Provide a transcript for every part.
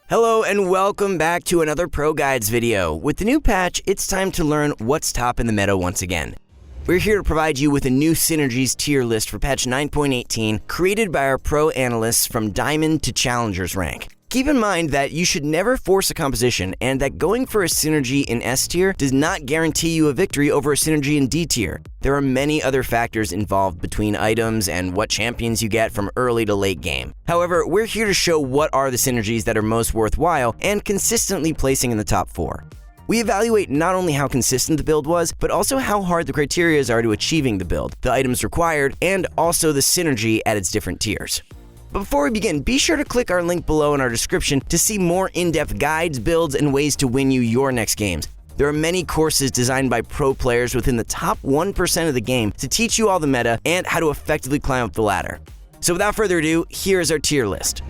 Hello and welcome back to another Pro Guides video. With the new patch, it's time to learn what's top in the meta once again. We're here to provide you with a new Synergies tier list for patch 9.18 created by our pro analysts from Diamond to Challengers rank. Keep in mind that you should never force a composition and that going for a synergy in S tier does not guarantee you a victory over a synergy in D tier. There are many other factors involved between items and what champions you get from early to late game. However, we're here to show what are the synergies that are most worthwhile and consistently placing in the top 4. We evaluate not only how consistent the build was, but also how hard the criteria are to achieving the build, the items required, and also the synergy at its different tiers. But before we begin, be sure to click our link below in our description to see more in-depth guides, builds, and ways to win you your next games. There are many courses designed by pro players within the top 1% of the game to teach you all the meta and how to effectively climb up the ladder. So without further ado, here's our tier list.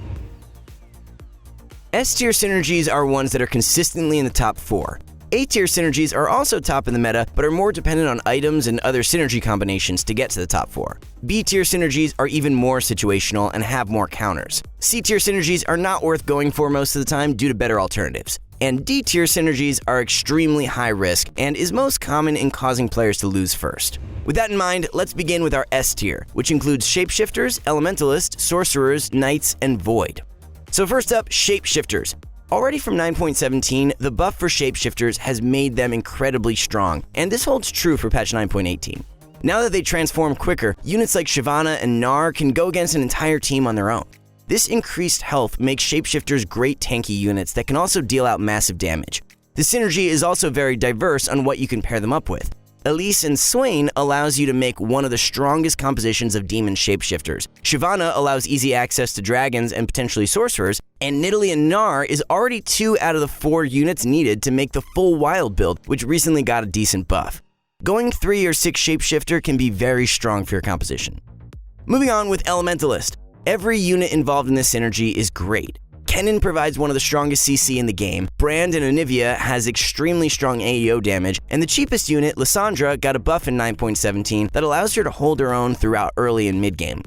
S-tier synergies are ones that are consistently in the top 4. A-tier synergies are also top in the meta, but are more dependent on items and other synergy combinations to get to the top 4. B-tier synergies are even more situational and have more counters. C-tier synergies are not worth going for most of the time due to better alternatives. And D-tier synergies are extremely high risk and is most common in causing players to lose first. With that in mind, let's begin with our S-tier, which includes Shapeshifters, Elementalist, Sorcerers, Knights, and Void. So first up, Shapeshifters. Already from 9.17, the buff for Shapeshifters has made them incredibly strong, and this holds true for patch 9.18. Now that they transform quicker, units like Shyvana and Gnar can go against an entire team on their own. This increased health makes Shapeshifters great tanky units that can also deal out massive damage. The synergy is also very diverse on what you can pair them up with. Elise and Swain allows you to make one of the strongest compositions of demon shapeshifters. Shyvana allows easy access to dragons and potentially sorcerers, and Nicolai and Gnar is already 2 out of the 4 units needed to make the full wild build, which recently got a decent buff. Going 3 or 6 shapeshifter can be very strong for your composition. Moving on with Elementalist. Every unit involved in this synergy is great. Kennen provides one of the strongest CC in the game, Brand and Anivia has extremely strong AEO damage, and the cheapest unit, Lissandra, got a buff in 9.17 that allows her to hold her own throughout early and mid-game.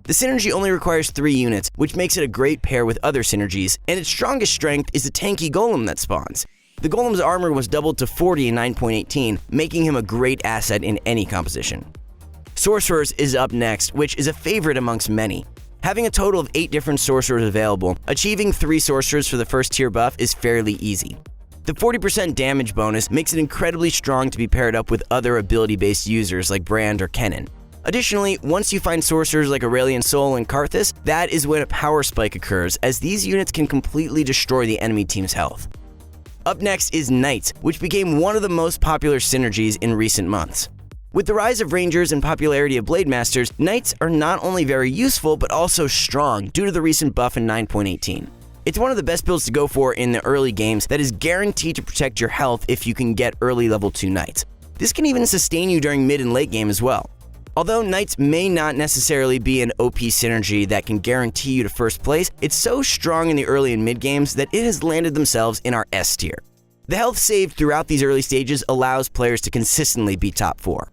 The synergy only requires 3 units, which makes it a great pair with other synergies, and its strongest strength is the tanky golem that spawns. The golem's armor was doubled to 40 in 9.18, making him a great asset in any composition. Sorcerers is up next, which is a favorite amongst many. Having a total of 8 different sorcerers available, achieving 3 sorcerers for the first tier buff is fairly easy. The 40% damage bonus makes it incredibly strong to be paired up with other ability-based users like Brand or Kennen. Additionally, once you find sorcerers like Aurelian Soul and Karthus, that is when a power spike occurs, as these units can completely destroy the enemy team's health. Up next is Knights, which became one of the most popular synergies in recent months. With the rise of Rangers and popularity of Blade Masters, Knights are not only very useful but also strong due to the recent buff in 9.18. It's one of the best builds to go for in the early games that is guaranteed to protect your health if you can get early level 2 Knights. This can even sustain you during mid and late game as well. Although Knights may not necessarily be an OP synergy that can guarantee you to first place, it's so strong in the early and mid games that it has landed themselves in our S tier. The health saved throughout these early stages allows players to consistently be top 4.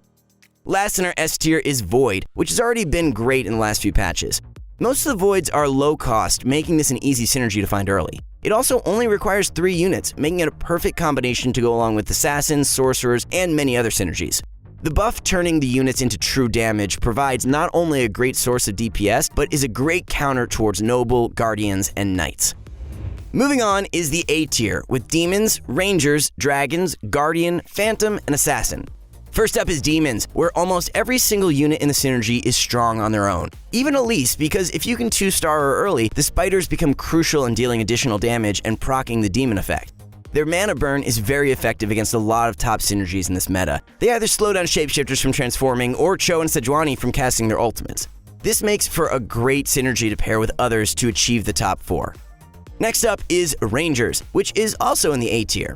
Last in our S tier is Void, which has already been great in the last few patches. Most of the Voids are low cost, making this an easy synergy to find early. It also only requires 3 units, making it a perfect combination to go along with Assassins, Sorcerers, and many other synergies. The buff turning the units into true damage provides not only a great source of DPS, but is a great counter towards Noble, Guardians, and Knights. Moving on is the A tier, with Demons, Rangers, Dragons, Guardian, Phantom, and Assassin. First up is Demons, where almost every single unit in the synergy is strong on their own. Even Elise, because if you can 2-star her early, the spiders become crucial in dealing additional damage and proccing the demon effect. Their mana burn is very effective against a lot of top synergies in this meta. They either slow down shapeshifters from transforming or Cho and Sejuani from casting their ultimates. This makes for a great synergy to pair with others to achieve the top 4. Next up is Rangers, which is also in the A tier.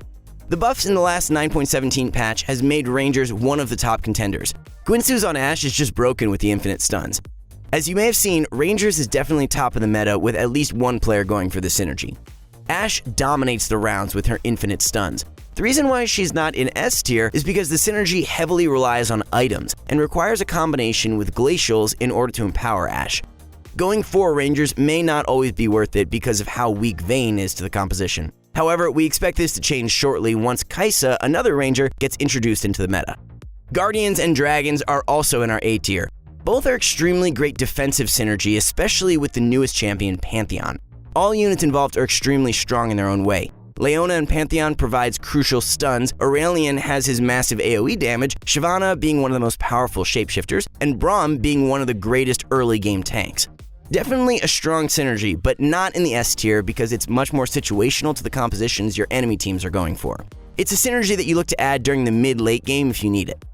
The buffs in the last 9.17 patch has made Rangers one of the top contenders. Guinsoo's on Ashe is just broken with the infinite stuns. As you may have seen, Rangers is definitely top of the meta with at least one player going for the synergy. Ashe dominates the rounds with her infinite stuns. The reason why she's not in S tier is because the synergy heavily relies on items and requires a combination with glacials in order to empower Ashe. Going 4 Rangers may not always be worth it because of how weak Vayne is to the composition. However, we expect this to change shortly once Kai'Sa, another Ranger, gets introduced into the meta. Guardians and Dragons are also in our A tier. Both are extremely great defensive synergy, especially with the newest champion, Pantheon. All units involved are extremely strong in their own way. Leona and Pantheon provides crucial stuns, Aurelion has his massive AoE damage, Shyvana being one of the most powerful shapeshifters, and Braum being one of the greatest early game tanks. Definitely a strong synergy, but not in the S tier because it's much more situational to the compositions your enemy teams are going for. It's a synergy that you look to add during the mid-late game if you need it.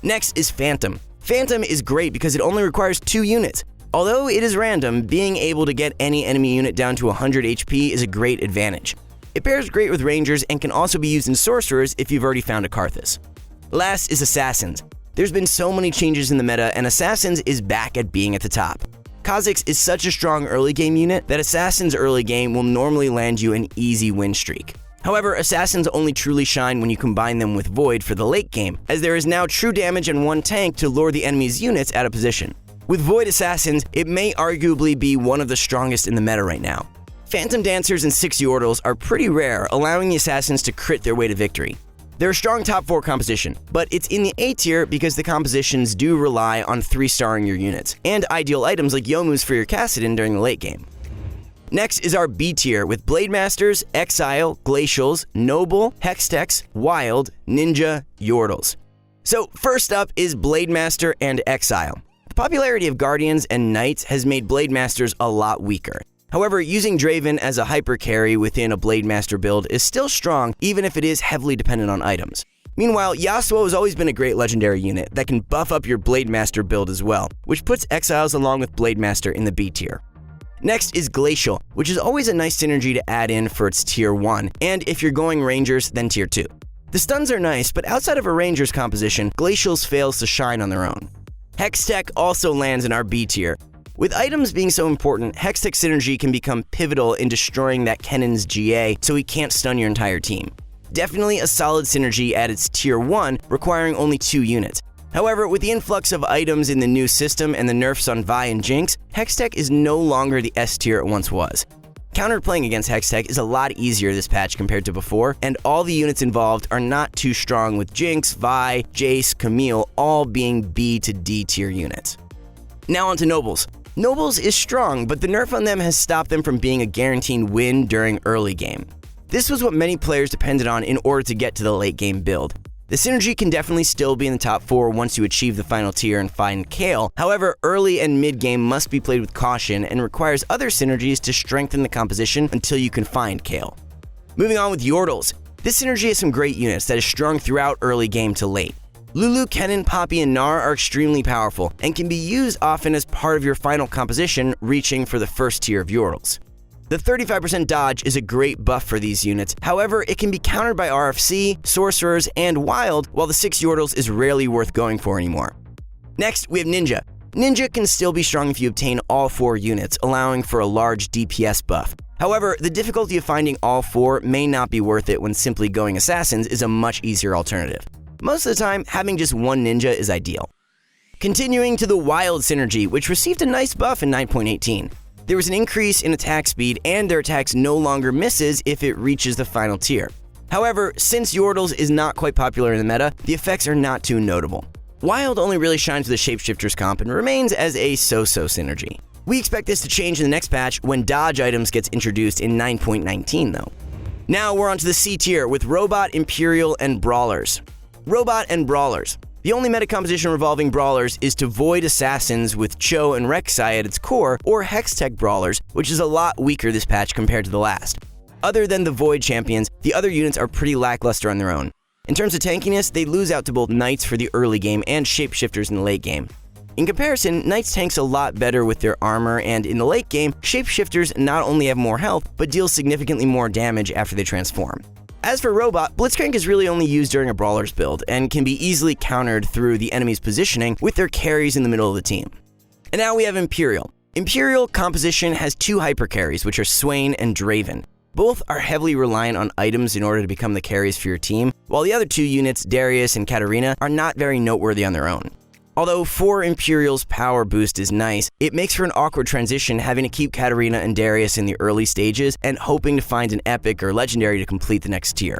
Next is Phantom. Phantom is great because it only requires 2 units. Although it is random, being able to get any enemy unit down to 100 HP is a great advantage. It pairs great with Rangers and can also be used in Sorcerers if you've already found a Karthus. Last is Assassins. There's been so many changes in the meta, and Assassins is back at being at the top. Kha'Zix is such a strong early game unit that Assassin's early game will normally land you an easy win streak. However, Assassins only truly shine when you combine them with Void for the late game, as there is now true damage and 1 tank to lure the enemy's units out of position. With Void Assassins, it may arguably be one of the strongest in the meta right now. Phantom Dancers and 6 Yordles are pretty rare, allowing the Assassins to crit their way to victory. They're a strong top 4 composition, but it's in the A tier because the compositions do rely on 3-starring your units, and ideal items like Youmuu's for your Kassadin during the late game. Next is our B tier with Blademasters, Exile, Glacials, Noble, Hextechs, Wild, Ninja, Yordles. So first up is Blademaster and Exile. The popularity of Guardians and Knights has made Blademasters a lot weaker. However, using Draven as a hyper carry within a Blademaster build is still strong, even if it is heavily dependent on items. Meanwhile, Yasuo has always been a great legendary unit that can buff up your Blademaster build as well, which puts Exiles along with Blademaster in the B tier. Next is Glacial, which is always a nice synergy to add in for its tier 1, and if you're going Rangers, then tier 2. The stuns are nice, but outside of a Rangers composition, Glacials fails to shine on their own. Hextech also lands in our B tier. With items being so important, Hextech synergy can become pivotal in destroying that Kennen's GA so he can't stun your entire team. Definitely a solid synergy at its tier 1, requiring only 2 units. However, with the influx of items in the new system and the nerfs on Vi and Jinx, Hextech is no longer the S tier it once was. Counterplaying against Hextech is a lot easier this patch compared to before, and all the units involved are not too strong with Jinx, Vi, Jace, Camille all being B to D tier units. Now on to Nobles. Nobles is strong, but the nerf on them has stopped them from being a guaranteed win during early game. This was what many players depended on in order to get to the late game build. The synergy can definitely still be in the top 4 once you achieve the final tier and find Kayle, however, early and mid game must be played with caution and requires other synergies to strengthen the composition until you can find Kayle. Moving on with Yordles. This synergy has some great units that is strong throughout early game to late. Lulu, Kennen, Poppy, and Gnar are extremely powerful and can be used often as part of your final composition, reaching for the first tier of Yordles. The 35% dodge is a great buff for these units, however, it can be countered by RFC, Sorcerers, and Wild, while the 6 Yordles is rarely worth going for anymore. Next, we have Ninja. Ninja can still be strong if you obtain all 4 units, allowing for a large DPS buff. However, the difficulty of finding all 4 may not be worth it when simply going Assassins is a much easier alternative. Most of the time, having just 1 ninja is ideal. Continuing to the Wild synergy, which received a nice buff in 9.18. There was an increase in attack speed, and their attacks no longer misses if it reaches the final tier. However, since Yordles is not quite popular in the meta, the effects are not too notable. Wild only really shines with the Shapeshifters comp and remains as a so-so synergy. We expect this to change in the next patch when dodge items gets introduced in 9.19 though. Now we're on to the C tier with Robot, Imperial, and Brawlers. Robot and Brawlers. The only meta composition revolving Brawlers is to Void Assassins with Cho and Rek'Sai at its core, or Hextech Brawlers, which is a lot weaker this patch compared to the last. Other than the Void champions, the other units are pretty lackluster on their own. In terms of tankiness, they lose out to both Knights for the early game and Shapeshifters in the late game. In comparison, Knights tanks a lot better with their armor, and in the late game, Shapeshifters not only have more health, but deal significantly more damage after they transform. As for Robot, Blitzcrank is really only used during a Brawler's build, and can be easily countered through the enemy's positioning with their carries in the middle of the team. And now we have Imperial. Imperial composition has 2 hyper carries, which are Swain and Draven. Both are heavily reliant on items in order to become the carries for your team, while the other 2 units, Darius and Katarina, are not very noteworthy on their own. Although 4 Imperial's power boost is nice, it makes for an awkward transition having to keep Katarina and Darius in the early stages and hoping to find an epic or legendary to complete the next tier.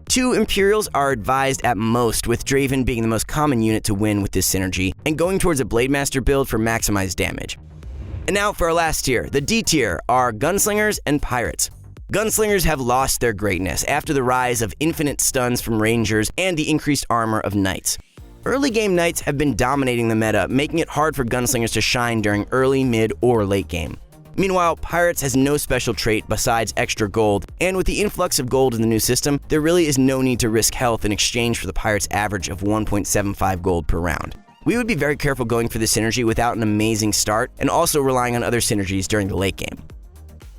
2 Imperials are advised at most, with Draven being the most common unit to win with this synergy, and going towards a Blademaster build for maximized damage. And now for our last tier, the D tier, are Gunslingers and Pirates. Gunslingers have lost their greatness after the rise of infinite stuns from Rangers and the increased armor of Knights. Early game Knights have been dominating the meta, making it hard for Gunslingers to shine during early, mid, or late game. Meanwhile, Pirates has no special trait besides extra gold, and with the influx of gold in the new system, there really is no need to risk health in exchange for the Pirates' average of 1.75 gold per round. We would be very careful going for this synergy without an amazing start, and also relying on other synergies during the late game.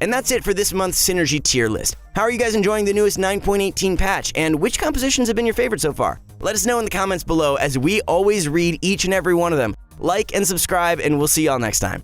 And that's it for this month's synergy tier list. How are you guys enjoying the newest 9.18 patch, and which compositions have been your favorite so far? Let us know in the comments below, as we always read each and every one of them. Like and subscribe, and we'll see y'all next time.